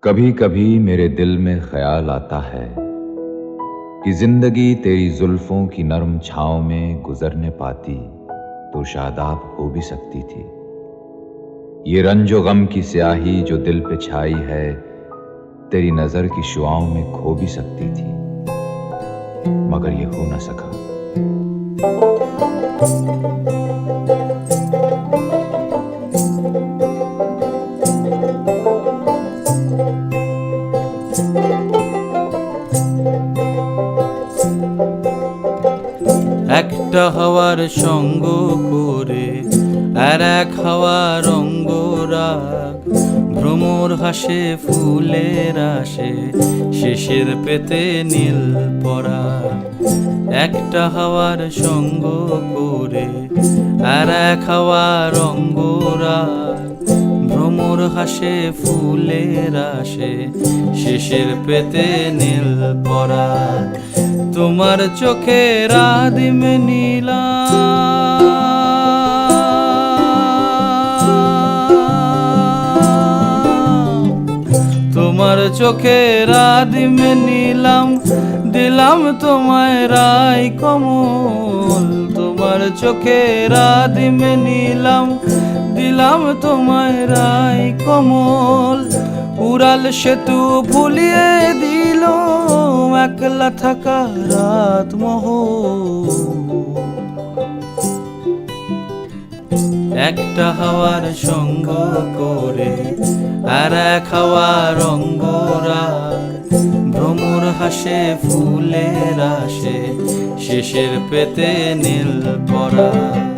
कभी कभी मेरे दिल में ख्याल आता है कि जिंदगी तेरी जुल्फों की नरम छांव में गुजरने पाती तो शादाब हो भी सकती थी। ये रंजो गम की स्याही जो दिल पे छाई है तेरी नजर की शुआओं में खो भी सकती थी, मगर ये हो न सका। একটা হাওয়ার সঙ্গ করে আর এক হাওয়ার অঙ্গরাগ, ভ্রমর হাসে ফুলের আসে শেষের পেতে নীল পরাগ। একটা হাওয়ার সঙ্গ করে আর এক হাওয়ার অঙ্গরাগ, ভ্রমর হাসে ফুলের আসে শেষের পেতে নীল পরাগ। তোমার চোখের আদিম নীলাম, তোমার চোখের আদিম নীলাম, দিলাম তোমায় রায় কমল। তোমার চোখের আদিম নীলাম, দিলাম তোমায় রায় কমল। উড়াল সেতু ভুলিয়ে দিল একলা থাকা রাত মহল। একটা হাওয়ার সঙ্গ করে আর এক হাওয়ার অঙ্গরাগ, ভ্রমর হাসে ফুলের আসে শেষের পেতে নীল পরাগ।